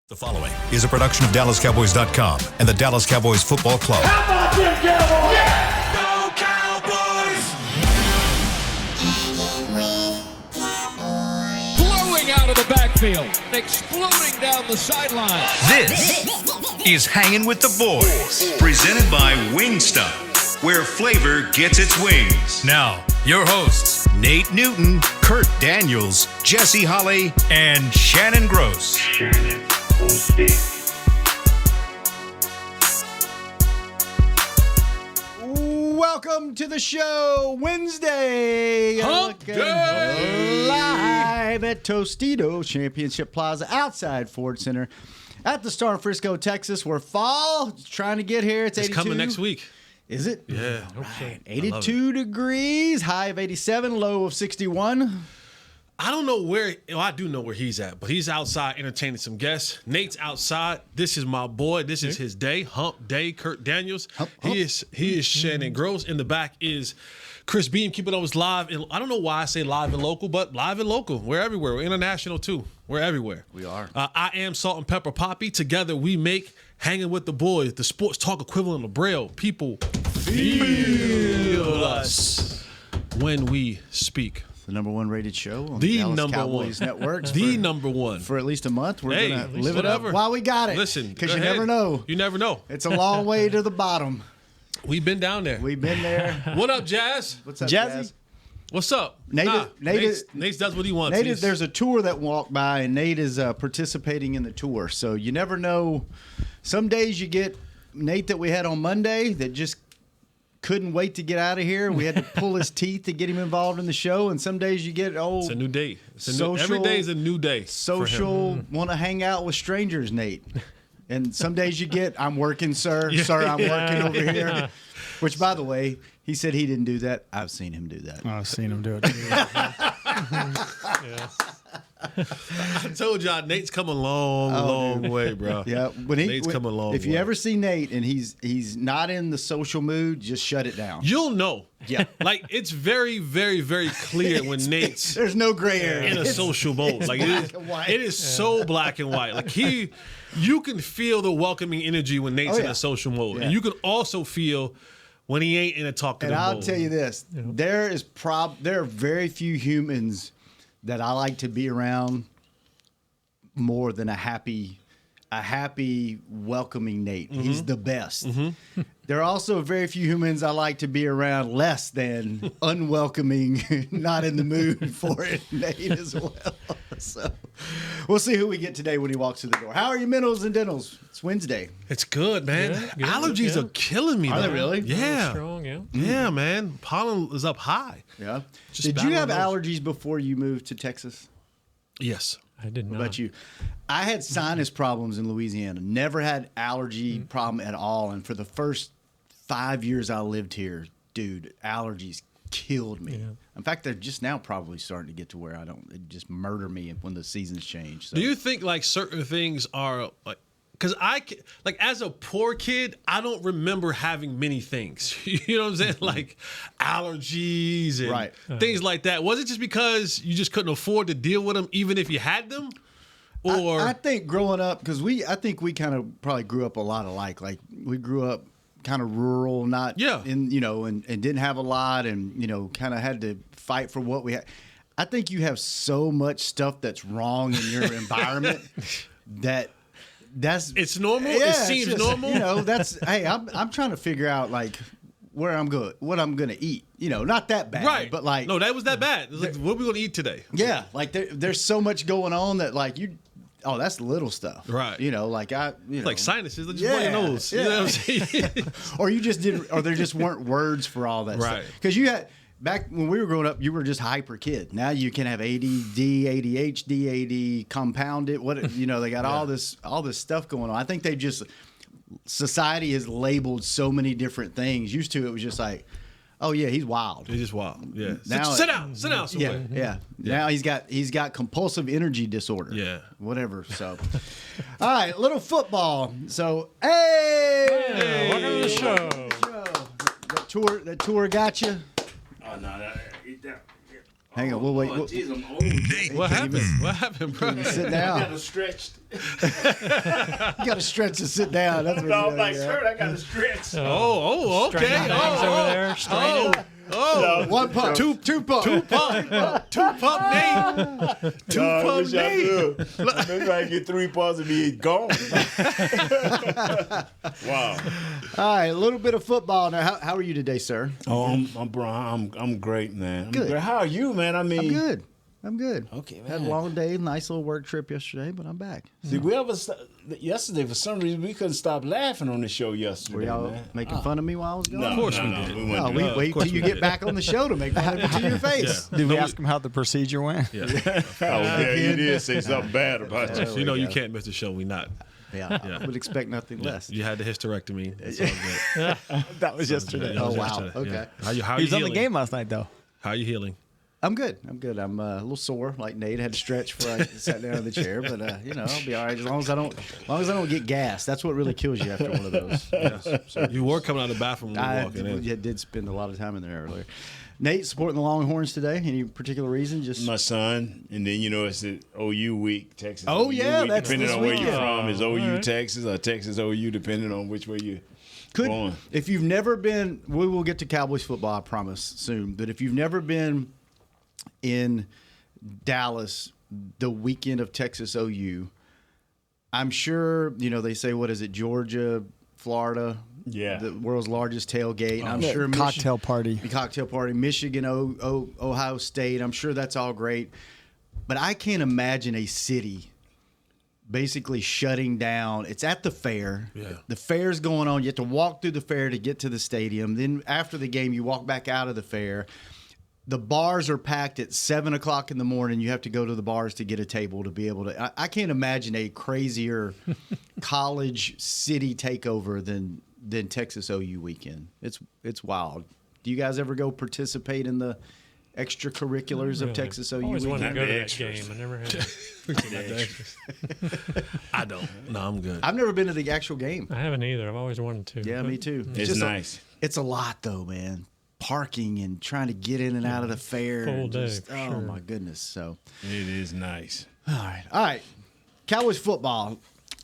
The following is a production of DallasCowboys.com and the Dallas Cowboys Football Club. How about them Cowboys? Yeah! Go Cowboys! Blowing out of the backfield, exploding down the sideline. This is Hangin' with the Boys, presented by Wingstop, where flavor gets its wings. Now, your hosts, Nate Newton, Kurt Daniels, Jesse Holley, and Shannon Gross. Welcome to the show, Wednesday. Hump Day. Live at Tostitos Championship Plaza outside Ford Center at the Star in Frisco, Texas, where fall is trying to get here. It's 82. Coming next week. Is it? Yeah. Right. 82 degrees, high of 87, low of 61. I don't know where, well, I do know where he's at, but he's outside entertaining some guests. Nate's outside. This is my boy. This is his day. Hump Day. Kurt Daniels. Hump. He is Shannon Gross. In the back is Chris Beam. Keep it always live. And I don't know why I say live and local, but live and local. We're everywhere. We're international too. We're everywhere. We are. I am Salt and Pepper Poppy. Together we make Hanging with the Boys, the sports talk equivalent of Braille. People feel us when we speak. The number one rated show on The Dallas number Cowboys one. Networks. The number one. For at least a month. We're Hey, going to live it whatever. up while we got it. Listen, because go you ahead. never know. You never know. It's a long way to the bottom. We've been down there. We've been there. What up, Jazz? What's up, Jazzy? Jazz? What's up? Nate Nate does what he wants. Nate, He's- there's a tour that walked by, and Nate is participating in the tour. So you never know. Some days you get Nate that we had on Monday that just couldn't wait to get out of here. We had to pull his teeth to get him involved in the show. And some days you get it's a new day. social- every day is a new day. social, want to hang out with strangers, Nate. And some days you get, I'm working, sir. Sir, I'm working over here. Which, by the way, he said he didn't do that. I've seen him do that. I've seen him do it. I told y'all, Nate's come a long way, bro. Yeah, Nate's come a long If you way. ever see Nate and he's not in the social mood, just shut it down. You'll know. Yeah. Like, it's very, very, very clear when Nate's There's no gray area. in a social mode. Like, black and white. it is so black and white. Like, you can feel the welcoming energy when Nate's in yeah. a social mode. Yeah. And you can also feel when he ain't in a talkative And mode. I'll tell you this: there are very few humans that I like to be around more than a happy, welcoming Nate. Mm-hmm. He's the best. There are also very few humans I like to be around less than unwelcoming, not in the mood for it, Nate as well. So we'll see who we get today when he walks through the door. How are your mentals and dentals? It's Wednesday. It's good, man. Yeah, good, Allergies yeah. are killing me. Are they though. really? Yeah. Strong, yeah. Yeah, man. Pollen is up high. Yeah. Just Did you have battling allergies before you moved to Texas? Yes. I did not. What about you? I had sinus problems in Louisiana. Never had allergy problem at all. And for the first 5 years I lived here, dude, allergies killed me. Yeah. In fact, they're just now probably starting to get to where it just murder me when the seasons change. So. Do you think like certain things are like, because like as a poor kid, I don't remember having many things. You know what I'm saying? Like allergies and Right. things like that. Was it just because you just couldn't afford to deal with them, even if you had them? Or I think growing up, because I think we kind of probably grew up a lot alike. Like we grew up kind of rural, not in, and didn't have a lot, and kind of had to fight for what we had. I think you have so much stuff that's wrong in your environment that's it's normal. Yeah, It seems it's just, normal. Hey, I'm trying to figure out like what I'm gonna eat. Not that bad, Right. But like, no, that was that bad. It was like, what are we going to eat today? yeah, like there's so much going on that like you. Oh, that's little stuff, Right. Like Like sinuses. Just Yeah, blow your nose. You know what I'm saying? or you just didn't, or there just weren't words for all that Right. stuff. Because you had back when we were growing up, you were just a hyper kid. Now you can have ADD, ADHD, AD compounded. They got all this stuff going on. I think society has labeled so many different things. Used to it was just like, oh yeah, he's wild. It's just wild. Yeah. Now sit down Yeah, somewhere. yeah. Now he's got compulsive energy disorder. Yeah. Whatever. So, all right, little football. So, hey, welcome to the show. That tour got you. Oh, no. Hang on. We'll wait. We'll, Jeez, I'm old. What happened? What happened, bro? sit I down. got to stretch. You got to stretch to sit down. That's what No, you I'm like, gotta do. Kurt, I got to stretch. Oh, okay. Straighten things over there. Straighten. One pump. Two pump. Two pump Nate. Two I pump wish I Nate. could. Maybe I get 3 pumps and be gone. Wow. All right, a little bit of football now. How are you today, sir? Oh, I'm great, man. I'm Good. great. How are you, man? I mean, I'm good. Okay, Had a man. long day, nice little work trip yesterday, but I'm back. Did we ever yesterday? For some reason, we couldn't stop laughing on the show yesterday. Were y'all man. making fun of me while I was gone? No, Of course no, we no, did. We No, went we wait till you get back on the show to make fun of it to your face. Did we ask him how the procedure went? Yeah. Oh, yeah, you did say something bad about you. You know you can't miss the show. We not. Yeah, I would expect nothing less. You had the hysterectomy. It's all good. That was yesterday. That was wow. yesterday. Okay. Yeah. How He you was on the healing? game last night, though. How you healing? I'm good. I'm a little sore, like Nate. Had to stretch before I sat down in the chair, but I'll be all right as long as I don't get gas. That's what really kills you after one of those. So you were coming out of the bathroom when you were walking in. did spend a lot of time in there earlier. Nate, supporting the Longhorns today. Any particular reason? Just My son, and then it's the OU week, Texas. Oh, OU yeah, week, that's depending this on where weekend. you're from. Is OU right. Texas or Texas OU, depending on which way you going. If you've never been, we will get to Cowboys football, I promise, soon. But if you've never been in Dallas the weekend of Texas OU, I'm sure, they say, what is it, Georgia, Florida? Yeah. The world's largest tailgate. I'm sure Cocktail party. The cocktail party. Michigan, Ohio State. I'm sure that's all great. But I can't imagine a city basically shutting down. It's at the fair. Yeah. The fair's going on. You have to walk through the fair to get to the stadium. Then after the game, you walk back out of the fair. The bars are packed at 7 o'clock in the morning. You have to go to the bars to get a table to be able to. I can't imagine a crazier college city takeover than Texas OU weekend. It's wild. Do you guys ever go participate in the extracurriculars of Texas OU Always wanted to weekend? go to that extras. game. I never had. I don't. No, I'm good. I've never been to the actual game. I haven't either. I've always wanted to. Yeah, but me too. It's just nice. It's a lot though, man. Parking and trying to get in and out of the fair. Full and day, just- for oh sure. my goodness. So It is nice. all right. Cowboys football.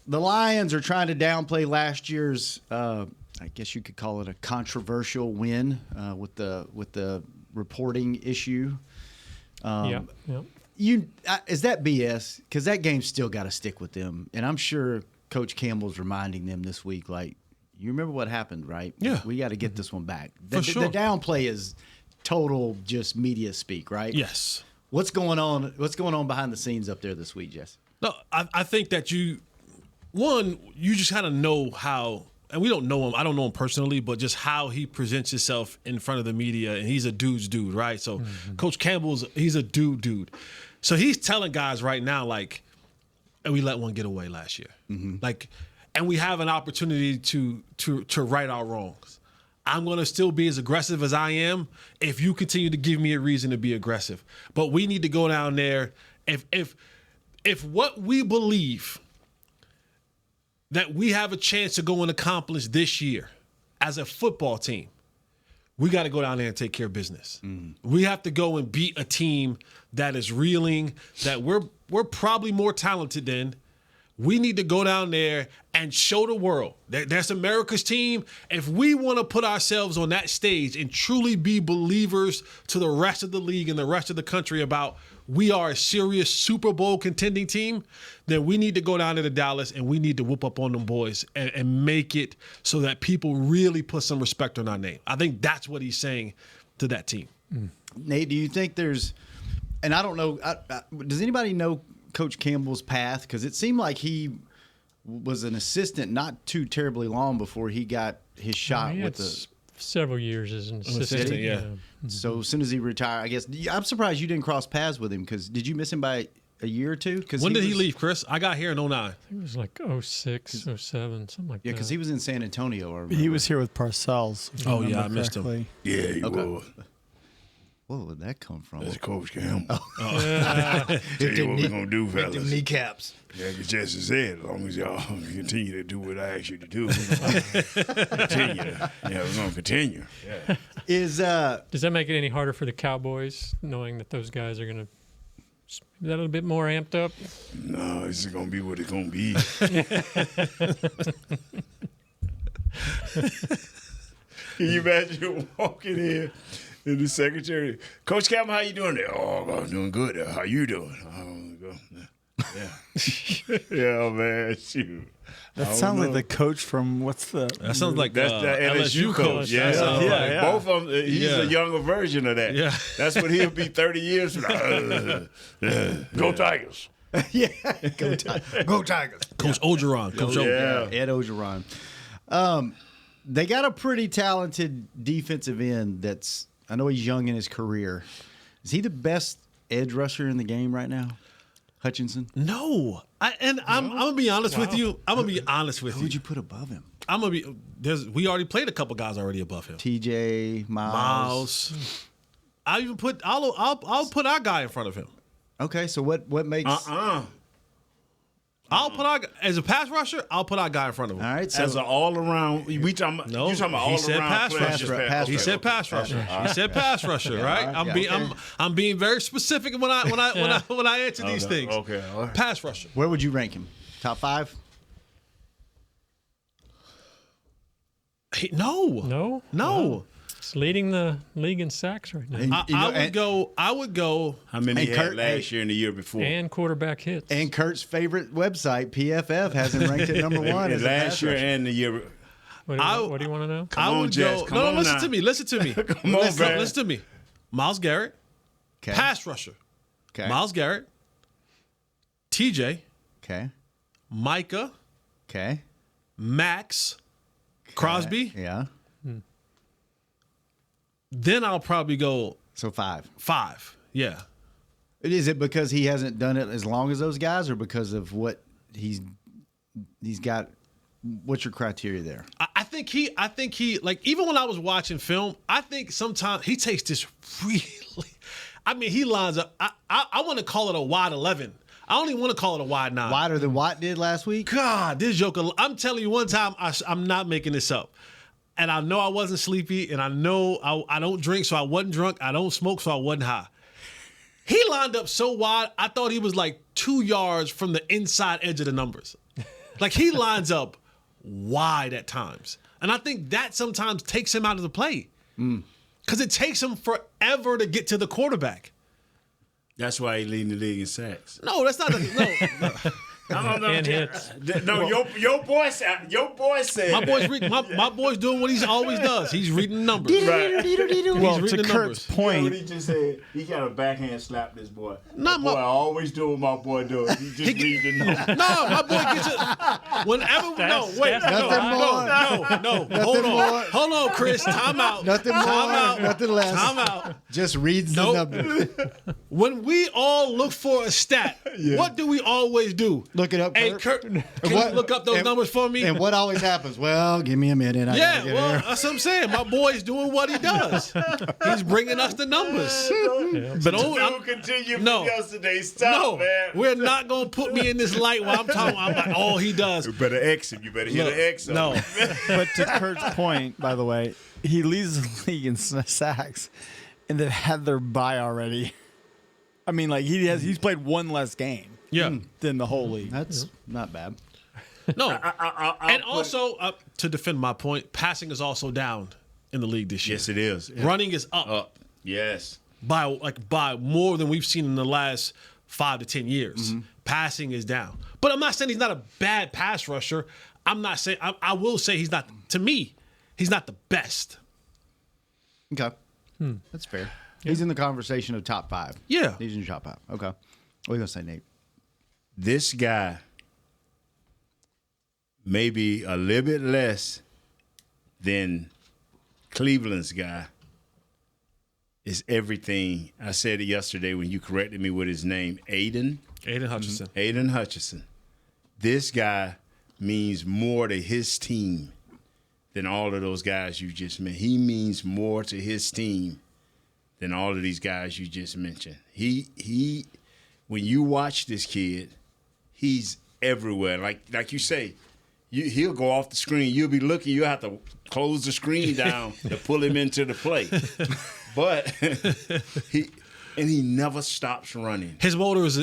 The Lions are trying to downplay last year's, I guess you could call it a controversial win with the reporting issue. Yeah. Is that BS? Because that game's still got to stick with them, and I'm sure Coach Campbell's reminding them this week, like, you remember what happened, right? Yeah. We got to get this one back. For sure. The downplay is total just media speak, right? Yes. What's going on? What's going on behind the scenes up there this week, Jess? No, I think that you just kind of know how, and we don't know him. I don't know him personally, but just how he presents himself in front of the media, and he's a dude's dude, right? So Coach he's a dude. So he's telling guys right now, like, and we let one get away last year. Like, and we have an opportunity to right our wrongs. I'm going to still be as aggressive as I am if you continue to give me a reason to be aggressive. But we need to go down there. If what we believe that we have a chance to go and accomplish this year as a football team, we got to go down there and take care of business. We have to go and beat a team that is reeling, that we're probably more talented than. We need to go down there and show the world that that's America's team. If we want to put ourselves on that stage and truly be believers to the rest of the league and the rest of the country about we are a serious Super Bowl contending team, then we need to go down to Dallas and we need to whoop up on them boys and make it so that people really put some respect on our name. I think that's what he's saying to that team. Nate, do you think there's, and I don't know, does anybody know Coach Campbell's path? Because it seemed like he was an assistant not too terribly long before he got his shot He with had the. several years as an assistant. assistant, yeah. So as soon as he retired, I guess I'm surprised you didn't cross paths with him, because did you miss him by a year or two? When did he leave, Chris? I got here in 09. It was like 06, 07, something like Yeah, that. because he was in San Antonio. I remember. He was here with Parcells. if Oh, I yeah, remember I missed him. correctly. Yeah, you Okay. Where did that come from? That's Coach Campbell. Oh. Tell you what we're going to do, Hit them fellas. kneecaps. Yeah, because Jesse said, as long as y'all continue to do what I asked you to do, we're gonna continue. Yeah, we're going to continue. Yeah. Does that make it any harder for the Cowboys, knowing that those guys are going to be a little bit more amped up? No, it's gonna be what it's gonna be. Can you imagine walking in and the secretary, Coach Calvin, how you doing there? Oh, I'm doing good. How you doing? Yeah. Yeah, man. Shoot. That sounds like the coach from what's the? That sounds like That's the LSU coach. Yeah, That sounds like- yeah. Both of them. He's a younger version of that. Yeah. That's what he'll be 30 years from now. Go Tigers. Yeah, go Tigers. Coach Ogeron. Coach O. Yeah. Ed Ogeron. They got a pretty talented defensive end. That's I know he's young in his career. Is he the best edge rusher in the game right now? Hutchinson. No, I'm gonna be honest with you. I'm gonna be honest with Who you. would you put above him? I'm gonna be. We already played a couple guys already above him. TJ Miles. I even put. I'll put our guy in front of him. Okay, so what makes? I'll put our as a pass rusher. I'll put our guy in front of him. All right, so As an all-around, we talking about, No, you talking about he all said around pass player, rusher. just Pass He rusher. said pass rusher. He said pass rusher. Right? I'm being I'm being very specific when I answer these things. Okay, all right. Pass rusher. where would you rank him? Top 5? No. Wow. It's leading the league in sacks right now. I would go. How many And he had Kurt- last year and the year before? And quarterback hits. And Kurt's favorite website, PFF, has him ranked at number 1 as a last pass year rusher. and the year. What do you want to know? I on, would Jess, go. come No, on listen now. to me. Listen to me. Come on, man. Listen to me. Miles Garrett, Okay. pass rusher. Okay. Miles Garrett, TJ, Okay. Micah, Okay. Max, Crosby. Yeah. Then I'll probably go So 5. 5. Yeah. Is it because he hasn't done it as long as those guys, or because of what he's got? What's your criteria there? I think he like even when I was watching film, I think sometimes he takes this really. I mean, he lines up. I want to call it a wide 11. I don't even want to call it a wide 9. Wider than Watt did last week? God, this joker. I'm telling you, one time I'm not making this up, and I know I wasn't sleepy, and I know I don't drink, so I wasn't drunk. I don't smoke, so I wasn't high. He lined up so wide, I thought he was like 2 yards from the inside edge of the numbers. Like he lines up wide at times. And I think that sometimes takes him out of the play. Because it takes him forever to get to the quarterback. That's why he leading the league in sacks. No, that's not no. And hits. No, your boy said. My boy's doing what he always does. He's reading the numbers. Right. Well, reading to the Kurt's numbers. What point, he just said, he got a backhand slap this boy. Not my boy my- always do what my boy does. He just read the numbers. No, my boy gets it. Whenever, no, wait, more. Hold on, Chris. Time out. Nothing more, Time out. nothing less. Time out. Just reads the Nope. numbers. When we all look for a stat, what do we always do? Look it up, Hey, Kurt. Kurt, can you look up those numbers for me? And what always happens? Well, give me a minute. I Yeah, gotta get well, here. that's what I'm saying. My boy's doing what he does. He's bringing us the numbers. But Dude, continue No. from yesterday. Stop, man. we're not gonna put me in this light while I'm talking. I'm like, oh, he does. You better X him. You better hit an X on No, him. but to Kurt's point, by the way, he leads the league in sacks, and they've had their bye already. I mean, like he's played one less game yeah, than the whole league. That's not bad. no. And also, to defend my point, passing is also down in the league this year. Yes, it is. Running is up Yes. by more than we've seen in the last 5 to 10 years. Passing is down. But I'm not saying he's not a bad pass rusher. I'm not saying I will say he's not. To me, he's not the best. Okay. That's fair. He's in the conversation of top 5. Yeah. He's in your top 5. Okay. What are you going to say, Nate? This guy, maybe a little bit less than Cleveland's guy, is everything. I said it yesterday when you corrected me with his name, Aiden Hutchinson. Aiden Hutchinson. This guy means more to his team than all of those guys you just mentioned. He means more to his team than all of these guys you just mentioned. He when you watch this kid, he's everywhere. Like you say, he'll go off the screen. You'll be looking. You'll have to close the screen down to pull him into the play. But he never stops running. His motor is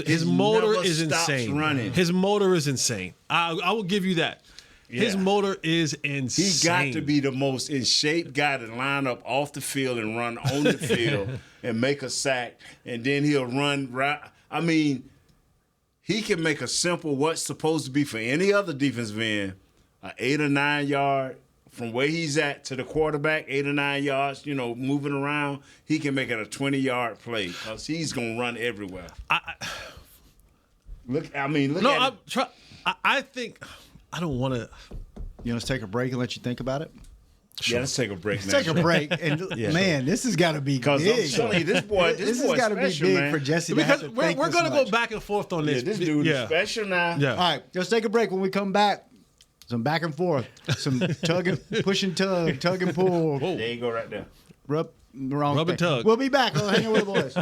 insane. Running. His motor is insane. I will give you that. Yeah. His motor is insane. He got to be the most in shape guy to line up off the field and run on the field and make a sack, and then he'll run right. I mean, he can make a simple what's supposed to be for any other defensive end, an 8 or 9 yard from where he's at to the quarterback, 8 or 9 yards, moving around. He can make it a 20-yard play because he's going to run everywhere. Look at it. I think I don't want to. You want us to take a break and let you think about it? Yeah, let's take a break, man. Let's take a break. And man, this has got to be big. I'm telling you, this has got to be big man. for Jesse to Because have to we're going to go back and forth on this. Yeah, this dude is special now. Yeah. All right, let's take a break. When we come back, some back and forth, some tug and pull. There you go right there. Rub and thing. tug. We'll be back. We'll hang with the boys.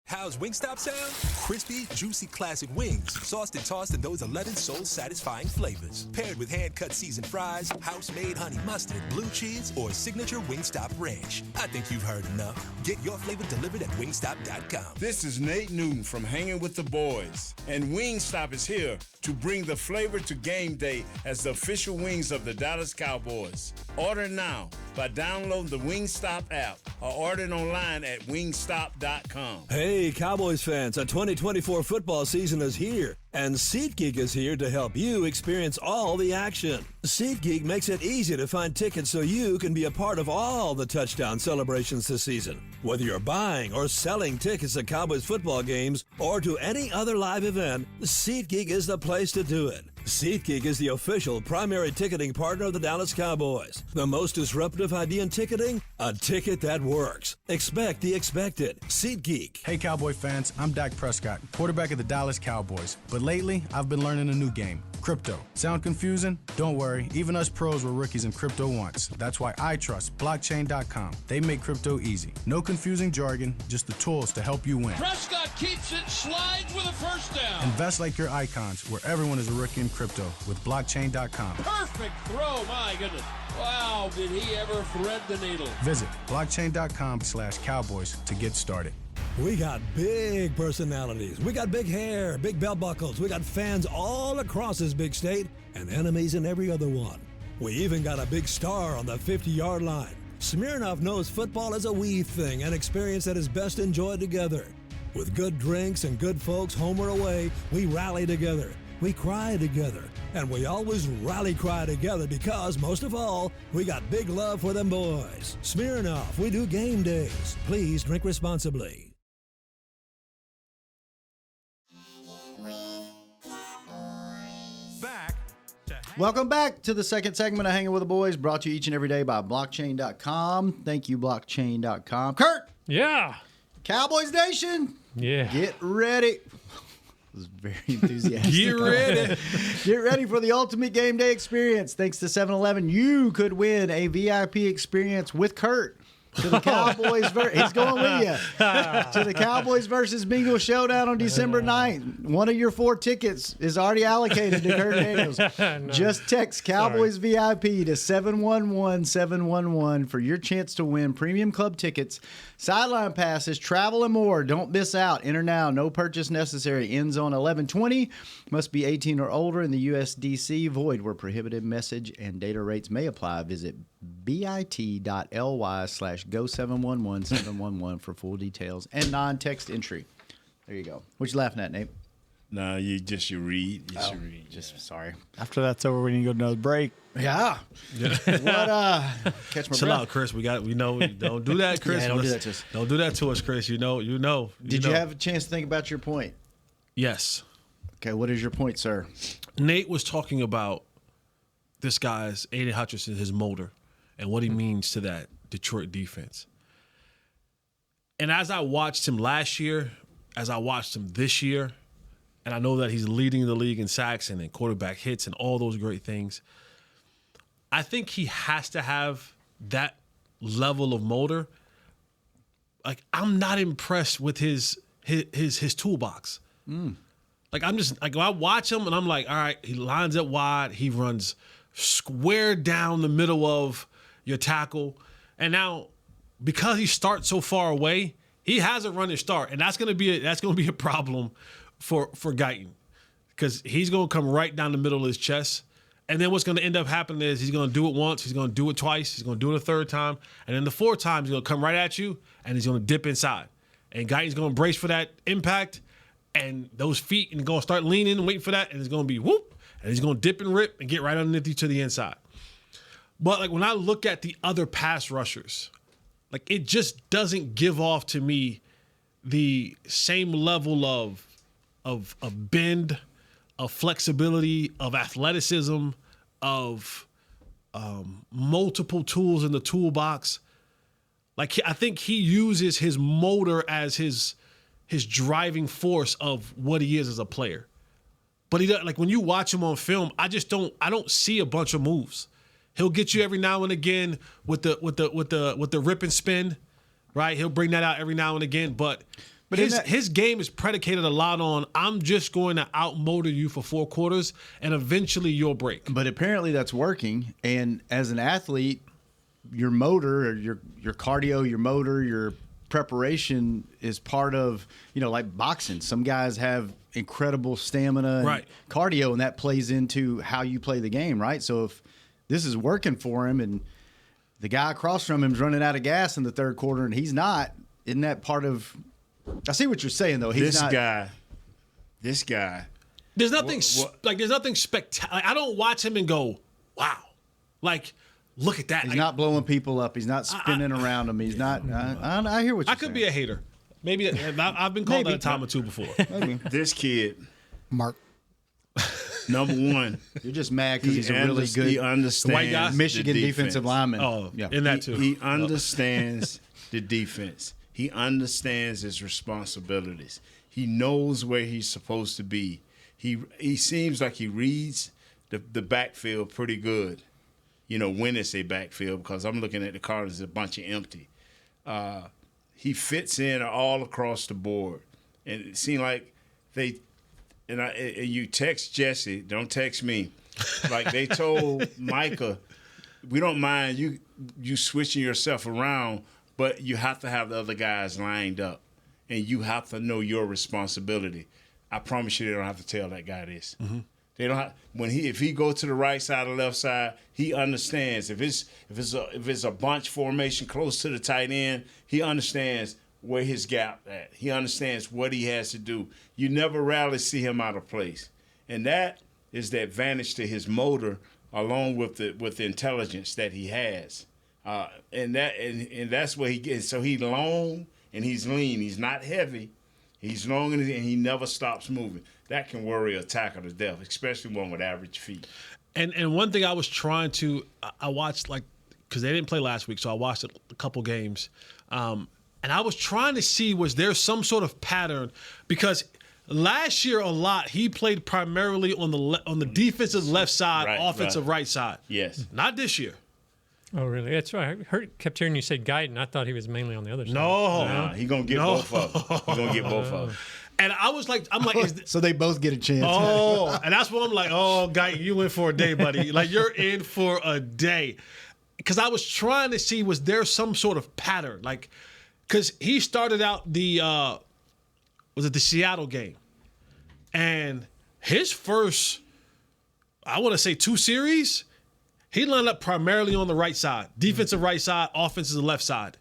How's Wingstop sound? Crispy, juicy classic wings, sauced and tossed in those 11 soul-satisfying flavors. Paired with hand-cut seasoned fries, house-made honey mustard, blue cheese, or signature Wingstop ranch. I think you've heard enough. Get your flavor delivered at wingstop.com. This is Nate Newton from Hangin with the Boys, and Wingstop is here to bring the flavor to game day as the official wings of the Dallas Cowboys. Order now by downloading the Wingstop app or ordering online at wingstop.com. Hey, Cowboys fans, a 2024 football season is here, and SeatGeek is here to help you experience all the action. SeatGeek makes it easy to find tickets so you can be a part of all the touchdown celebrations this season. Whether you're buying or selling tickets to Cowboys football games or to any other live event, SeatGeek is the place to do it. SeatGeek is the official primary ticketing partner of the Dallas Cowboys. The most disruptive idea in ticketing? A ticket that works. Expect the expected. SeatGeek. Hey, Cowboy fans, I'm Dak Prescott, quarterback of the Dallas Cowboys. But lately, I've been learning a new game, crypto. Sound confusing? Don't worry, even us pros were rookies in crypto once. That's why I trust blockchain.com. They make crypto easy. No confusing jargon, just the tools to help you win. Prescott keeps it, slides with a first down. Invest like your icons, where everyone is a rookie in crypto with blockchain.com. Perfect throw, my goodness. Wow, did he ever thread the needle. Visit blockchain.com/cowboys to get started. We got big personalities. We got big hair, big belt buckles. We got fans all across this big state and enemies in every other one. We even got a big star on the 50-yard line. Smirnoff knows football is a we thing, an experience that is best enjoyed together. With good drinks and good folks home or away, we rally together. We cry together, and we always rally cry together because, most of all, we got big love for them boys. Smirnoff, we do game days. Please drink responsibly. Welcome back to the second segment of Hanging with the Boys, brought to you each and every day by blockchain.com. Thank you, blockchain.com. Kurt! Yeah. Cowboys Nation! Yeah. Get ready. Was very enthusiastic. Get ready. Get ready for the ultimate game day experience. Thanks to 7-Eleven, you could win a VIP experience with Kurt to the Cowboys. He's going with you to the Cowboys versus Bengals showdown on December 9th. One of your 4 tickets is already allocated to Kurt Daniels. No. Just text Cowboys VIP to 711-711 for your chance to win premium club tickets, sideline passes, travel, and more. Don't miss out. Enter now. No purchase necessary. Ends on 11/20. Must be 18 or older in the USDC. Void where prohibited. Message and data rates may apply. Visit bit.ly/go711711 for full details and non-text entry. There you go. What you laughing at, Nate? No, you read. Sorry. After that's over, we need to go to another break. Yeah. What? Catch my Chill breath. out, Chris. We know. Don't do that, Chris. Yeah, don't do that to us. Don't do that to us, Chris. You know. Did you have a chance to think about your point? Yes. Okay. What is your point, sir? Nate was talking about this guy's Aiden Hutchinson, his motor, and what he means to that Detroit defense. And as I watched him last year, as I watched him this year, and I know that he's leading the league in sacks and in quarterback hits and all those great things, I think he has to have that level of motor. Like, I'm not impressed with his toolbox. Like I'm just like when I watch him and I'm like, all right, he lines up wide, he runs square down the middle of your tackle, and now because he starts so far away, he has a running start, and that's gonna be a problem for Guyton, because he's gonna come right down the middle of his chest. And then what's going to end up happening is he's going to do it once, he's going to do it twice, he's going to do it a third time, and then the fourth time he's going to come right at you, and he's going to dip inside. And Guyton's going to brace for that impact, and those feet, and going to start leaning and waiting for that, and it's going to be whoop, and he's going to dip and rip and get right underneath you to the inside. But like when I look at the other pass rushers, like it just doesn't give off to me the same level of bend, of flexibility, of athleticism, of multiple tools in the toolbox. Like I think he uses his motor as his driving force of what he is as a player. But he doesn't, like when you watch him on film, I don't see a bunch of moves. He'll get you every now and again with the rip and spin, right? He'll bring that out every now and again, but his game is predicated a lot on, I'm just going to outmotor you for 4 quarters, and eventually you'll break. But apparently that's working. And as an athlete, your motor, or your cardio, your motor, your preparation is part of, like boxing. Some guys have incredible stamina and cardio, and that plays into how you play the game, right? So if this is working for him and the guy across from him is running out of gas in the third quarter and he's not, isn't that part of – I see what you're saying, though. This guy. There's nothing there's nothing spectacular. I don't watch him and go, wow. Like, look at that. He's not blowing people up. He's not spinning around them. He's not. I hear what you're saying. I could be a hater. Maybe I've been called that a time or two before. This kid, Mark. Number one, you're just mad because he's a really good he understands white guy? Michigan defensive lineman. Oh, yeah. In that too. He understands the defense. He understands his responsibilities. He knows where he's supposed to be. He seems like he reads the backfield pretty good. When it's a backfield, because I'm looking at the Cardinals, a bunch of empty. He fits in all across the board, and it seemed like they. And you text Jesse, don't text me. Like they told Micah, we don't mind you switching yourself around, but you have to have the other guys lined up, and you have to know your responsibility. I promise you, they don't have to tell that guy this. Mm-hmm. They don't have, if he go to the right side or left side, he understands. If it's a bunch formation close to the tight end, he understands where his gap at. He understands what he has to do. You never rarely see him out of place, and that is the advantage to his motor, along with the intelligence that he has. And that's where he gets. So he's long and he's lean. He's not heavy. He's long and he never stops moving. That can worry a tackle to death, especially one with average feet. And one thing I was trying to, I watched because they didn't play last week, so I watched a couple games, and I was trying to see, was there some sort of pattern, because last year a lot he played primarily on the defensive left side, offensive right side. Yes. Not this year. Oh, really? That's right. I kept hearing you say Guyton. I thought he was mainly on the other side. No. He's going to get both of them. He's going to get both of them. And I'm like, so they both get a chance. Oh, and that's what I'm like, oh, Guyton, you in for a day, buddy. Like, you're in for a day. Because I was trying to see, was there some sort of pattern? Like, because he started out the Seattle game. And his first, I want to say 2 series, he lined up primarily on the right side, defensive right side, offensive left side.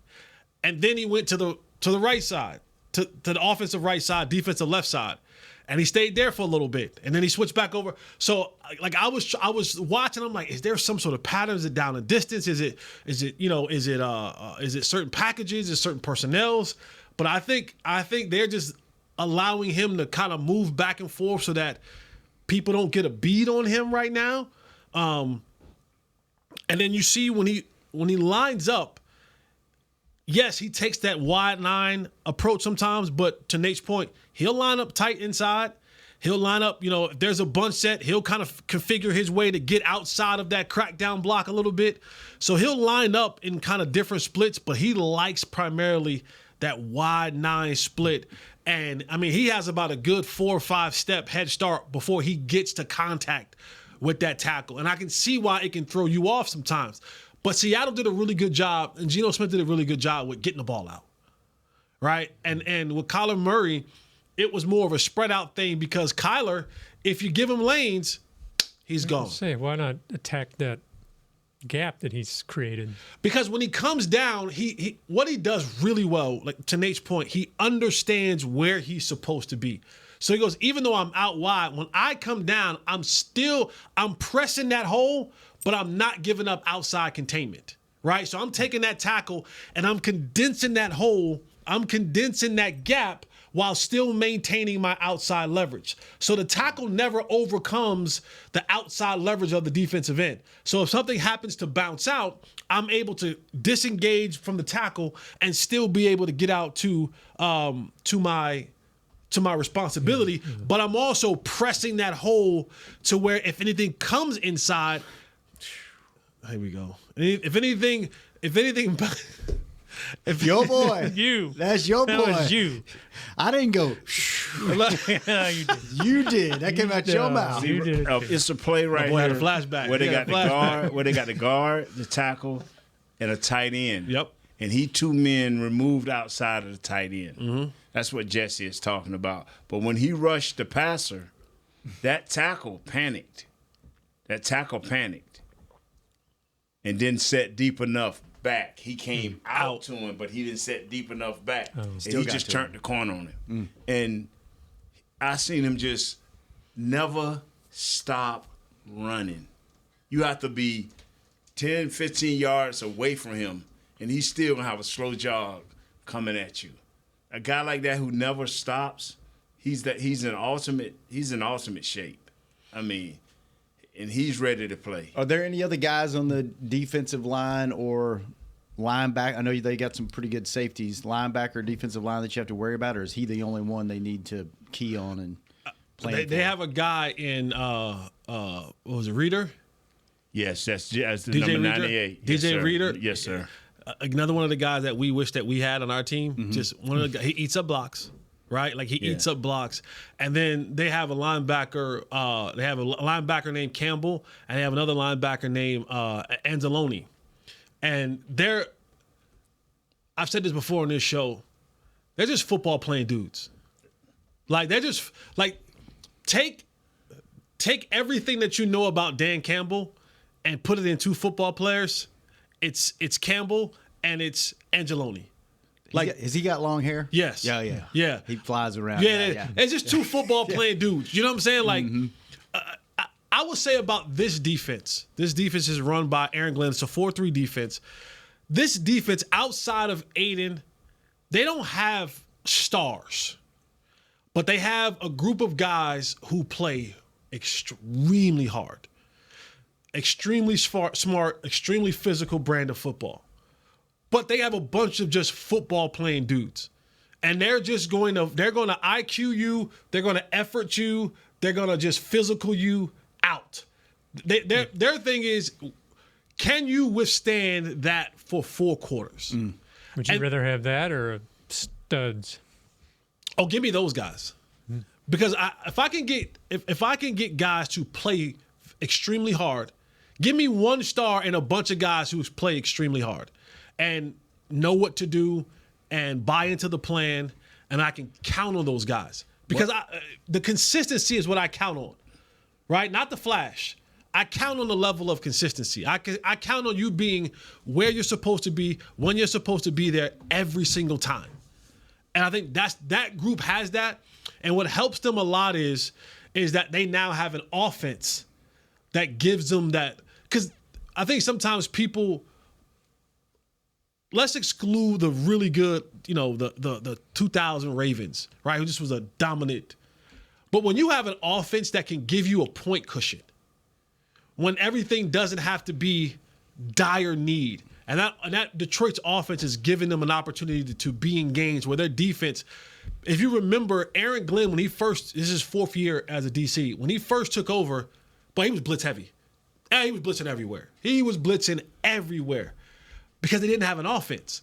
And then he went to the right side, to the offensive right side, defensive left side. And he stayed there for a little bit. And then he switched back over. So like I was watching, I'm like, is there some sort of pattern? Is it down and distance? Is it certain packages? Is it certain personnels? But I think they're just allowing him to kind of move back and forth so that people don't get a bead on him right now. And then you see when he lines up, yes, he takes that wide 9 approach sometimes, but to Nate's point, he'll line up tight inside. He'll line up, if there's a bunch set, he'll kind of configure his way to get outside of that crackdown block a little bit. So he'll line up in kind of different splits, but he likes primarily that wide 9 split. And, I mean, he has about a good 4 or 5 step head start before he gets to contact with that tackle. And I can see why it can throw you off sometimes. But Seattle did a really good job, and Geno Smith did a really good job with getting the ball out, right? And with Kyler Murray, it was more of a spread out thing because Kyler, if you give him lanes, he's gone. Say, why not attack that gap that he's created? Because when he comes down, he what he does really well, like to Nate's point, he understands where he's supposed to be. So he goes, even though I'm out wide, when I come down, I'm pressing that hole, but I'm not giving up outside containment, right? So I'm taking that tackle and I'm condensing that hole, I'm condensing that gap while still maintaining my outside leverage. So the tackle never overcomes the outside leverage of the defensive end. So if something happens to bounce out, I'm able to disengage from the tackle and still be able to get out to my responsibility, but I'm also pressing that hole to where if anything comes inside, here we go. If anything, if your boy, that's your boy. That was you. I didn't go. Yeah, you did. You did. That came out your mouth. You did. It's a play right boy here had a flashback. where they He got had a the flashback. guard, where they got the guard, the tackle, and a tight end. Yep. And he 2 men removed outside of the tight end. Mm-hmm. That's what Jesse is talking about. But when he rushed the passer, that tackle panicked. And didn't set deep enough back. He came out to him, but he didn't set deep enough back. And he just turned the corner on him. And I seen him just never stop running. You have to be 10, 15 yards away from him, and he's still going to have a slow jog coming at you. A guy like that who never stops, he's in ultimate shape. I mean, and he's ready to play. Are there any other guys on the defensive line or linebacker? I know they got some pretty good safeties. Linebacker, defensive line that you have to worry about, or is he the only one they need to key on and play? They have a guy in what was it, Reader? Yes, that's the DJ number Reader? 98. DJ Yes, Reader? Yes, sir. Another one of the guys that we wish that we had on our team. Just one of the he eats up blocks, right? Like he eats up blocks. And then they have a linebacker. They have a linebacker named Campbell, and they have another linebacker named Anzalone. And I've said this before on this show. They're just football playing dudes. Like they're just like take everything that you know about Dan Campbell and put it in 2 football players. It's Campbell and it's Angeloni. Like, has he got long hair? Yes. Yeah. He flies around. Yeah. It's just 2 football playing dudes. You know what I'm saying? Like, I would say about this defense. This defense is run by Aaron Glenn. It's a 4-3 defense. This defense, outside of Aiden, they don't have stars, but they have a group of guys who play extremely hard. Extremely smart, extremely physical brand of football. But they have a bunch of just football playing dudes. And they're going to IQ you, they're going to effort you, they're going to just physical you out. Their thing is, can you withstand that for 4 quarters? Would you rather have that or studs? Oh, give me those guys. Because if I can get guys to play extremely hard, give me 1 star and a bunch of guys who play extremely hard and know what to do and buy into the plan, and I can count on those guys. Because the consistency is what I count on, right? Not the flash. I count on the level of consistency. I count on you being where you're supposed to be, when you're supposed to be there every single time. And I think that group has that. And what helps them a lot is that they now have an offense that gives them that. Because I think sometimes people, let's exclude the really good, the 2000 Ravens, right? Who just was a dominant. But when you have an offense that can give you a point cushion, when everything doesn't have to be dire need, and that Detroit's offense is giving them an opportunity to be in games where their defense, if you remember Aaron Glenn, when this is his 4th year as a DC, when he first took over, but he was blitz heavy. And he was blitzing everywhere. Because they didn't have an offense.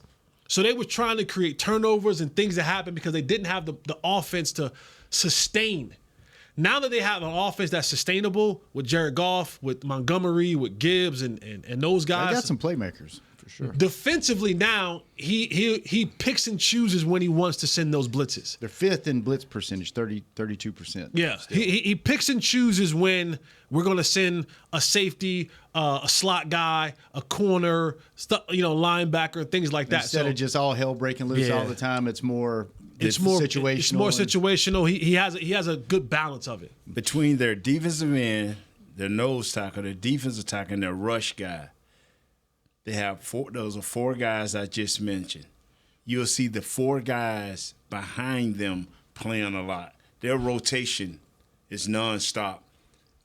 So they were trying to create turnovers and things that happened because they didn't have the offense to sustain. Now that they have an offense that's sustainable with Jared Goff, with Montgomery, with Gibbs, and those guys. They got some playmakers, for sure. Defensively now, he picks and chooses when he wants to send those blitzes. They're fifth in blitz percentage, 32%. Yeah, he picks and chooses when we're going to send a safety, a slot guy, a corner, linebacker, things like that. Instead of just all hell breaking loose all the time, it's more situational. It's more situational. He has a good balance of it. Between their defensive end, their nose tackle, their defensive tackle, and their rush guy, they have those are four guys I just mentioned. You'll see the four guys behind them playing a lot. Their rotation is nonstop.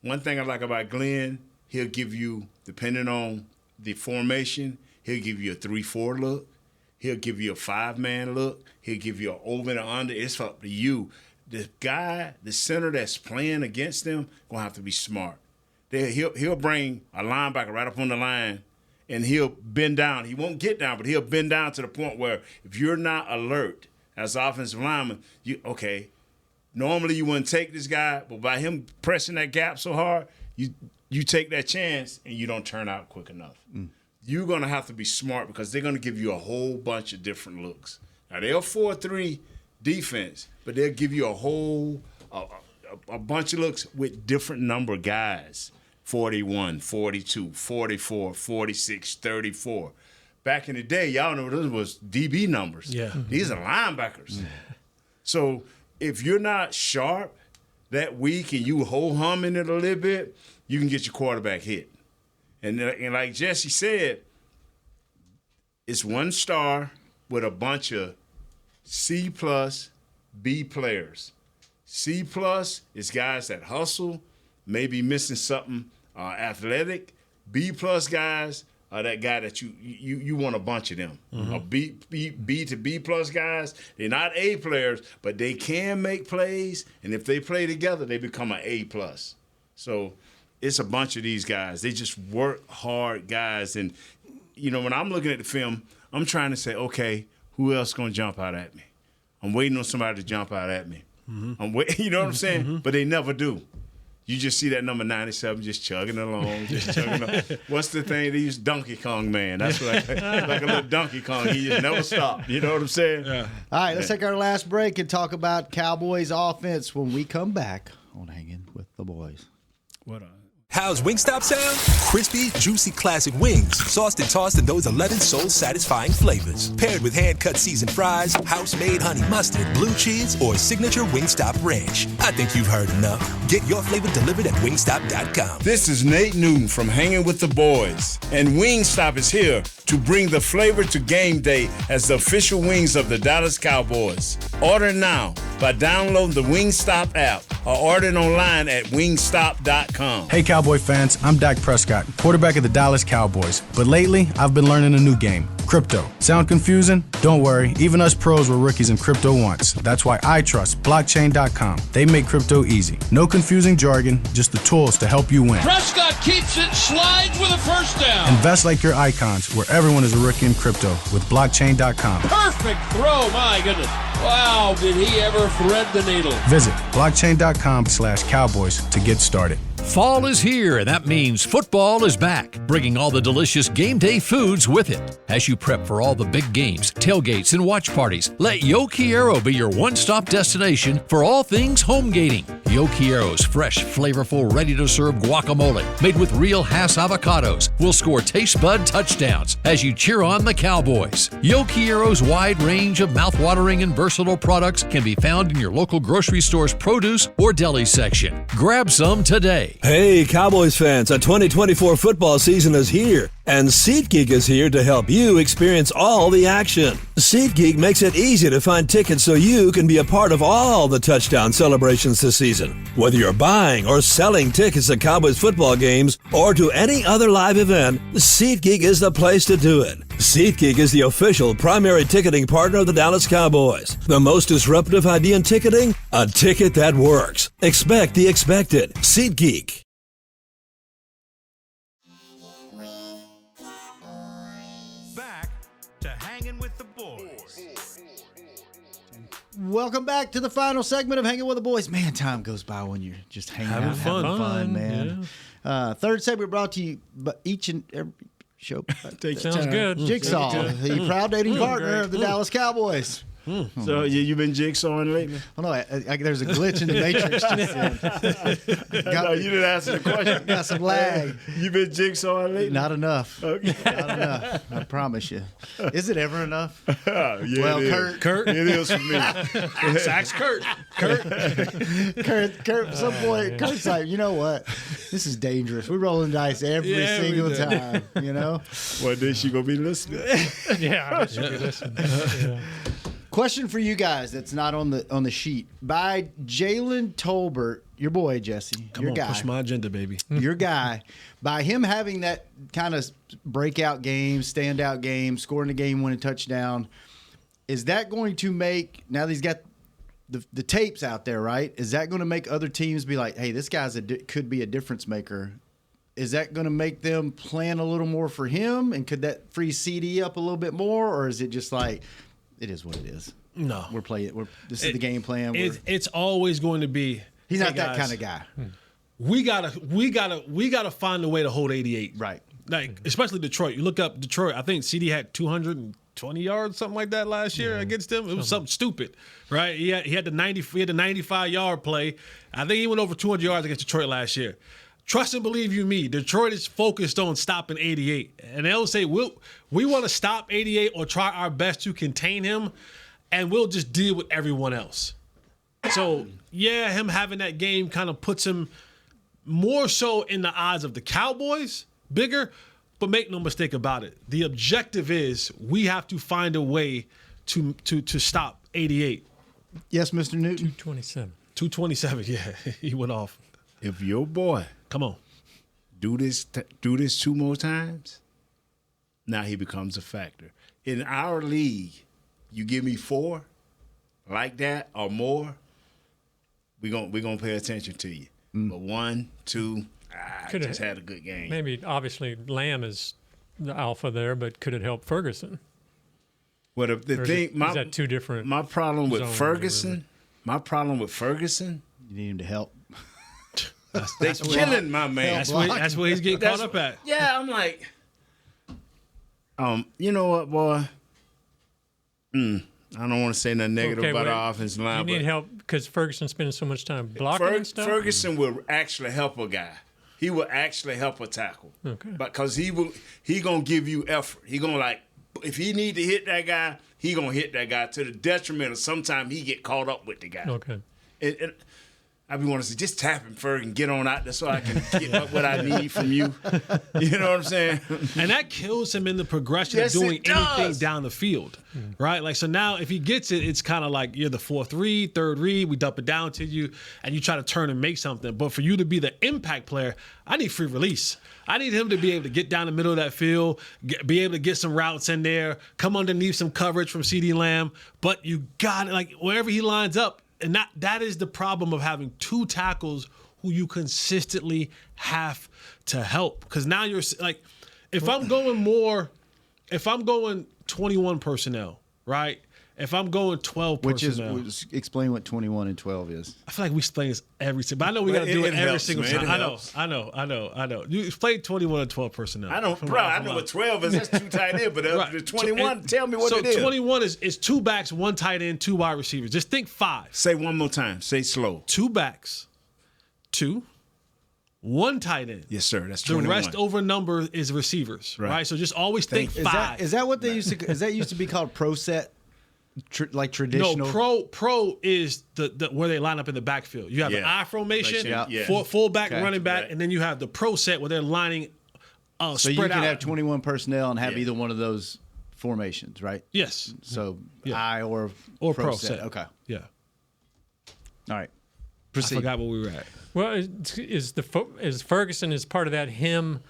One thing I like about Glenn, he'll give you, depending on the formation, he'll give you a 3-4 look. He'll give you a 5-man look. He'll give you an over and under. It's up to you. The guy, the center that's playing against them, gonna have to be smart. He'll bring a linebacker right up on the line, and he'll bend down. He won't get down, but he'll bend down to the point where if you're not alert as an offensive lineman, normally you wouldn't take this guy, but by him pressing that gap so hard, you take that chance and you don't turn out quick enough. You're going to have to be smart because they're going to give you a whole bunch of different looks. Now, they're 4-3 defense, but they'll give you a bunch of looks with different number of guys, 41, 42, 44, 46, 34. Back in the day, y'all know those was DB numbers. Yeah. These are linebackers. So if you're not sharp that week and you ho-humming it a little bit, you can get your quarterback hit. And like Jesse said, it's one star with a bunch of C+, B players. C+ is guys that hustle, maybe missing something athletic. B+ guys are that guy that you want a bunch of them. A B to B+ guys, they're not A players, but they can make plays, and if they play together, they become an A+. So it's a bunch of these guys. They just work hard guys. And, when I'm looking at the film, I'm trying to say, okay, who else going to jump out at me? I'm waiting on somebody to jump out at me. I'm waiting, you know what I'm saying? But they never do. You just see that number 97 just chugging along, What's the thing? They use Donkey Kong Man. That's like a little Donkey Kong. He just never stopped. You know what I'm saying? Yeah. All right, let's take our last break and talk about Cowboys offense when we come back on Hangin' with the Boys. What up? How's Wingstop sound? Crispy, juicy classic wings, sauced and tossed in those 11 soul-satisfying flavors. Paired with hand-cut seasoned fries, house-made honey mustard, blue cheese, or signature Wingstop ranch. I think you've heard enough. Get your flavor delivered at wingstop.com. This is Nate Newton from Hangin' with the Boys, and Wingstop is here to bring the flavor to game day as the official wings of the Dallas Cowboys. Order now by downloading the Wingstop app or ordering online at wingstop.com. Hey Cowboy fans, I'm Dak Prescott, quarterback of the Dallas Cowboys. But lately, I've been learning a new game, crypto. Sound confusing? Don't worry, even us pros were rookies in crypto once. That's why I trust blockchain.com. They make crypto easy. No confusing jargon, just the tools to help you win. Prescott keeps it, slides with a first down. Invest like your icons, where everyone is a rookie in crypto with blockchain.com. Perfect throw, my goodness. Wow, did he ever thread the needle. Visit blockchain.com/Cowboys to get started. Fall is here, and that means football is back, bringing all the delicious game day foods with it. As you prep for all the big games, tailgates, and watch parties, let Yo Quiero be your one-stop destination for all things home gating. Yo Quiero's fresh, flavorful, ready-to-serve guacamole, made with real Hass avocados, will score taste bud touchdowns as you cheer on the Cowboys. Yo Quiero's wide range of mouthwatering and versatile products can be found in your local grocery store's produce or deli section. Grab some today. Hey, Cowboys fans, a 2024 football season is here, and SeatGeek is here to help you experience all the action. SeatGeek makes it easy to find tickets so you can be a part of all the touchdown celebrations this season. Whether you're buying or selling tickets to Cowboys football games or to any other live event, SeatGeek is the place to do it. SeatGeek is the official primary ticketing partner of the Dallas Cowboys. The most disruptive idea in ticketing? A ticket that works. Expect the expected. SeatGeek. Back to Hangin' with the Boys. Welcome back to the final segment of Hanging with the Boys. Man, time goes by when you're just hanging Having out, fun. having fun, man. Yeah. Third segment brought to you by each and every show. Sounds good. Jigsaw, the proud dating partner of the Dallas Cowboys. So you've been jigsawing lately? Oh, no, there's a glitch in the matrix. No, you didn't answer the question. Got some lag. You been jigsawing lately? Not enough. Okay. Not enough. I promise you. Is it ever enough? Yeah, Well, it is. Kurt. It is for me. Sax Kurt. Kurt, some point, Kurt's like, you know what? This is dangerous. We're rolling dice every single time, you know? One day she gonna be listening. Yeah, I guess you could listen. Yeah. Question for you guys that's not on the sheet. By Jaylen Tolbert, your boy, Jesse. Come your on, guy. push my agenda, baby. Your guy. By him having that kind of breakout game, standout game, scoring a game-winning touchdown, is that going to make, now that he's got the tapes out there, right? Is that going to make other teams be like, hey, this guy's could be a difference maker? Is that going to make them plan a little more for him? And could that free CD up a little bit more? Or is it just like, it is what it is? No. We're playing. This is the game plan. It's always going to be. He's hey, not that guys, kind of guy. We gotta find a way to hold 88. Right. Like especially Detroit. You look up Detroit. I think CD had 220 yards, something like that last year against them. It was something stupid, right? He had the 95-yard play. I think he went over 200 yards against Detroit last year. Trust and believe you me, Detroit is focused on stopping 88. And they'll say, we want to stop 88 or try our best to contain him, and we'll just deal with everyone else. So, yeah, him having that game kind of puts him more so in the eyes of the Cowboys, bigger, but make no mistake about it. The objective is we have to find a way to stop 88. Yes, Mr. Newton? 227. 227, yeah, he went off. If your boy Come on. do this 2 more times, now he becomes a factor. In our league, you give me 4 like that or more, we gonna pay attention to you. But 1, 2, I just had a good game. Maybe, obviously, Lamb is the alpha there, but could it help Ferguson? Well, the thing, is that two different? My problem with zones, Ferguson, You need him to help. they killing my man. That's where he's getting caught up at. Yeah, I'm like, you know what, boy? I don't want to say nothing negative about our offensive line. You need help because Ferguson's spending so much time blocking and stuff? Ferguson will actually help a guy. He will actually help a tackle. Okay. Because he gonna give you effort. He gonna like, if he need to hit that guy, he gonna hit that guy to the detriment of sometimes he get caught up with the guy. Okay. I be wanting to say, just tap him, Ferg, and get on out there so I can get up what I need from you. You know what I'm saying? And that kills him in the progression of doing anything down the field, right? Like, so now if he gets it, it's kind of like you're the fourth read, third read, we dump it down to you, and you try to turn and make something. But for you to be the impact player, I need free release. I need him to be able to get down the middle of that field, be able to get some routes in there, come underneath some coverage from CeeDee Lamb. But you got it, like, wherever he lines up, and that is the problem of having 2 tackles who you consistently have to help. Because now you're like, if I'm going 21 personnel, right? If I'm going 12 personnel. Explain what 21 and 12 is. I feel like we explain this every single, but I know we got to do it every single time. I know. You explain 21 and 12 personnel. I know what 12 is. That's 2 tight end, but the 21, tell me what it is. So 21 is 2 backs, 1 tight end, 2 wide receivers. Just think 5. Say one more time. Say slow. 2 backs, 2, 1 tight end. Yes, sir. That's the 21. rest over number is receivers, right? So just always think 5. Is that what they used to? Is that used to be called pro set? Like traditional. No, pro is the where they line up in the backfield. You have an I formation, fullback, running back, and then you have the pro set where they're lining so spread you can out. have 21 personnel and have either one of those formations, right? Yes. So I or pro set. set. Okay. Yeah. All right. Proceed. I forgot where we were at. Well, is Ferguson is part of that him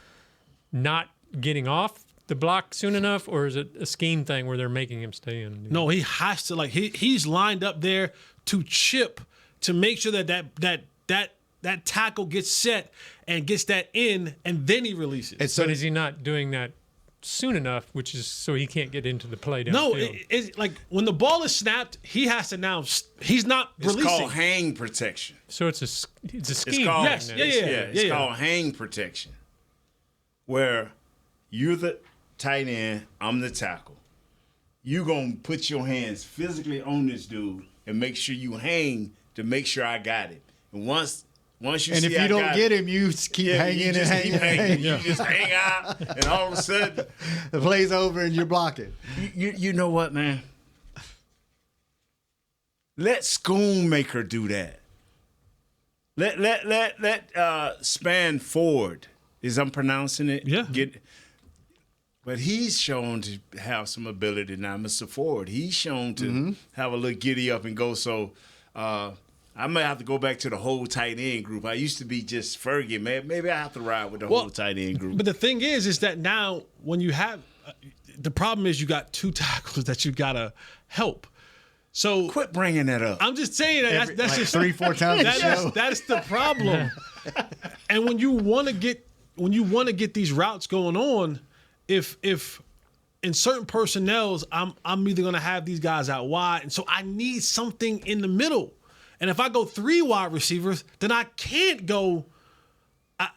not getting off the block soon enough, or is it a scheme thing where they're making him stay in? No, he has to, like, he's lined up there to chip to make sure that tackle gets set and gets that in, and then he releases. But is he not doing that soon enough, which is so he can't get into the play downfield. No, it's like when the ball is snapped, he has to now. He's not It's releasing. called hang protection. So it's a scheme. It's called, Yes, yeah. It's called hang protection, where you're the tight end, I'm the tackle. You gonna put your hands physically on this dude and make sure you hang to make sure I got it. And once you And see if you don't get him, you keep hanging and hanging. You just hang out, and all of a sudden the play's over and you're blocking. you know what, man? Let Schoonmaker do that. Let Span Ford, as I'm pronouncing it, but he's shown to have some ability now, Mr. Ford. He's shown to have a little giddy up and go. So I may have to go back to the whole tight end group. I used to be just Fergie, man. Maybe I have to ride with the whole tight end group. But the thing is that now when you have the problem is you got two tackles that you gotta help. So quit bringing that up. I'm just saying that's like just 3-4 times a show. That's the problem. And when you want to get these routes going on, if in certain personnels, I'm either gonna have these guys out wide, and so I need something in the middle. And if I go 3 wide receivers, then I can't go.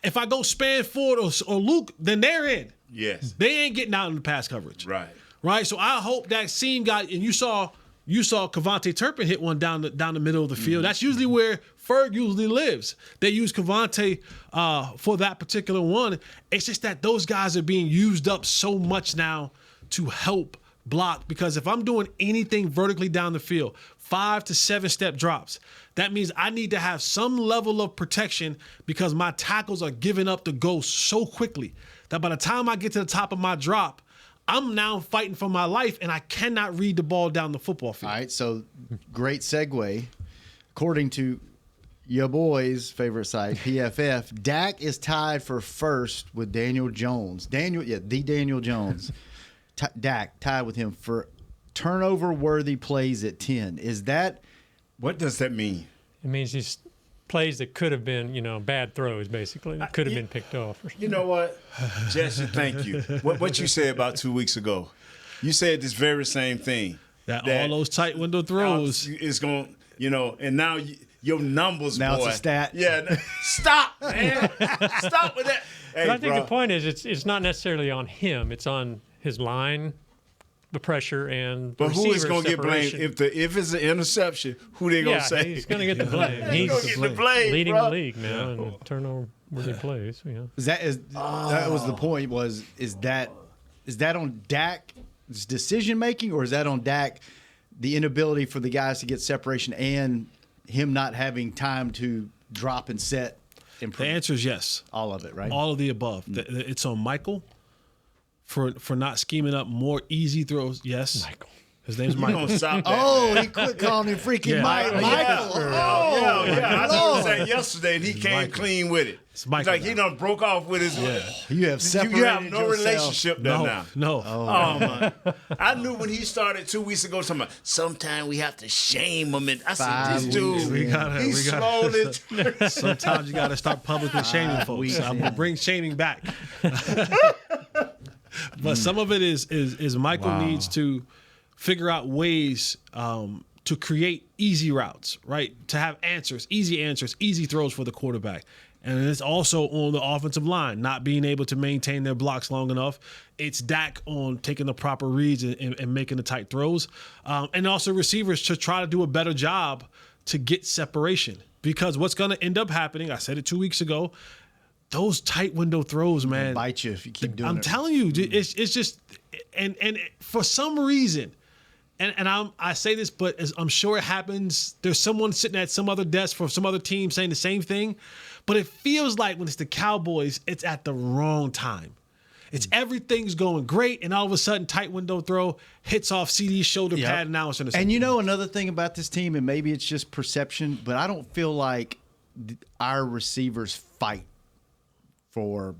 If I go Span Ford or Luke, then they're in. Yes, they ain't getting out in the pass coverage. Right. So I hope that seam guy, and you saw Kavontae Turpin hit one down the middle of the field. That's usually where Ferg usually lives. They use Kavontae for that particular one. It's just that those guys are being used up so much now to help block, because if I'm doing anything vertically down the field, 5 to 7 step drops, that means I need to have some level of protection, because my tackles are giving up the ghost so quickly that by the time I get to the top of my drop, I'm now fighting for my life, and I cannot read the ball down the football field. All right, so great segue. According to your boy's favorite site, PFF, Dak is tied for first with Daniel Jones. The Daniel Jones. Dak tied with him for turnover-worthy plays at 10. What does that mean? It means these plays that could have been, bad throws, basically. That could have been picked off. You know what, Jesse, thank you. What you said about 2 weeks ago, you said this very same thing. That all those tight window throws is going, and now your numbers, now boy. it's a stat. Yeah, stop, man. Stop with that. Hey, but I think the point is it's not necessarily on him. It's on his line, the pressure, and the but who is going to get blamed separation. if it's an interception? Who they going to say? He's going to get the blame. He's going to get the blame, leading bro. the league now in turnover-worthy plays. That was the point. Is that on Dak's decision making, or is that on Dak the inability for the guys to get separation and him not having time to drop and set? The answer is yes. All of it, right? All of the above. It's on Michael for not scheming up more easy throws. Yes. Michael. His name's Michael. He quit calling him freaking Michael. I noticed that yesterday, and he came Michael. Clean with it. It's Michael. It's like he done broke off with his. You have separated You have no yourself. relationship there now. No. Oh man! I knew when he started 2 weeks ago. Talking about sometimes we have to shame him, and I said, "This dude, he's slowly." Sometimes you got to start publicly shaming folks. I'm gonna bring shaming back. But some of it is Michael needs to figure out ways to create easy routes, right? To have easy throws for the quarterback. And it's also on the offensive line, not being able to maintain their blocks long enough. It's Dak on taking the proper reads and making the tight throws. And also receivers to try to do a better job to get separation. Because what's going to end up happening, I said it 2 weeks ago, those tight window throws, man. Bite you if you keep doing it. I'm telling you, it's just, and for some reason, and I say this, but I'm sure it happens. There's someone sitting at some other desk for some other team saying the same thing, but it feels like when it's the Cowboys, it's at the wrong time. It's everything's going great, and all of a sudden, tight window throw hits off CD's shoulder pad, and now it's intercepted. And another thing about this team, and maybe it's just perception, but I don't feel like our receivers fight for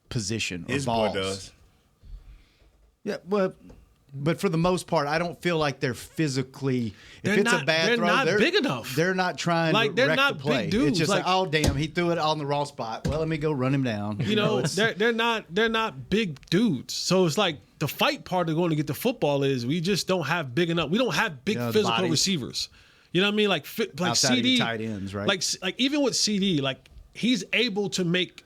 position or His balls. boy does. Yeah, well, But for the most part, I don't feel like they're physically. If it's a bad they're throw, not big enough. They're not trying Like, to they're wreck not the play. big dudes. It's just Like, oh damn, he threw it on the wrong spot. Well, let me go run him down. You know, they're not big dudes. So it's like the fight part of going to get the football is we just don't have big enough. We don't have big physical bodies. receivers. You know what I mean? Like Outside CD, of your tight ends, right? Like even with CD, like he's able to make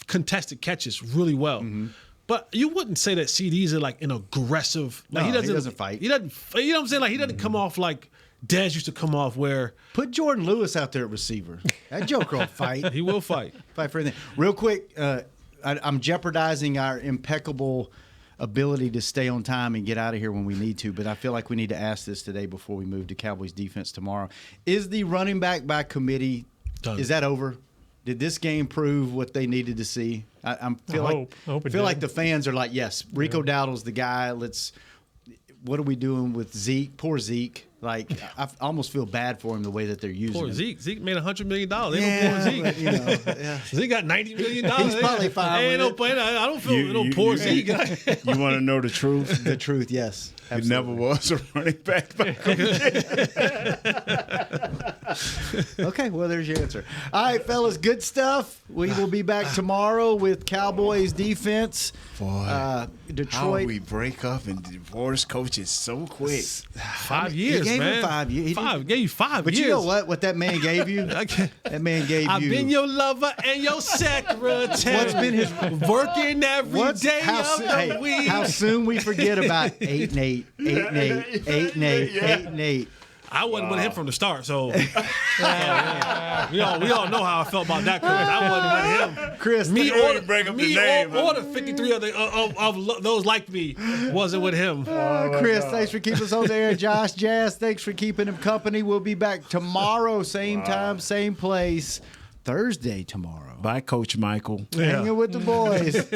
contested catches really well. Mm-hmm. But you wouldn't say that CD's are like an aggressive. Like No, he doesn't fight. He doesn't. You know what I'm saying? Like he doesn't come off like Dez used to come off where Put Jordan Lewis out there at receiver. That joker will fight. he will fight. Fight for anything. Real quick, I'm jeopardizing our impeccable ability to stay on time and get out of here when we need to, but I feel like we need to ask this today before we move to Cowboys defense tomorrow. Is the running back by committee, Done. is that over? Did this game prove what they needed to see? I feel like the fans are like, yes, Rico Dowdle's the guy. What are we doing with Zeke? Poor Zeke. Like, I almost feel bad for him the way that they're using Poor him. Zeke. Zeke made $100 million. They don't poor Zeke. But, you know, yeah. Zeke got $90 million. He's probably fine Ain't with no it. I don't feel poor Zeke. You want to know the truth? The truth, yes. It never was a running back. Okay, well, there's your answer. All right, fellas, good stuff. We will be back tomorrow with Cowboys defense. Boy, Detroit. how we break up and divorce coaches so quick. 5 years, He gave man. him 5 years. He Gave you 5 But years. you know what? What that man gave you? That man gave I've you. been your lover and your secretary. What's been his working every day of the week? How soon we forget about 8-8, 8-8, 8-8, 8-8. I wasn't with him from the start, so we all know how I felt about that. Chris. I wasn't with him. Chris, Me break up the name, or the 53 of those like me wasn't with him. Chris, thanks for keeping us on there. Josh, Jazz, thanks for keeping him company. We'll be back tomorrow, same time, same place. Thursday tomorrow. Bye, Coach Michael. Hanging with the boys.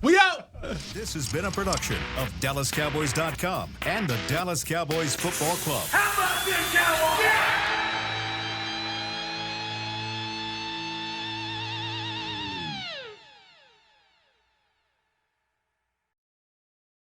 We out. This has been a production of DallasCowboys.com and the Dallas Cowboys Football Club. How about this, Cowboys? Yeah!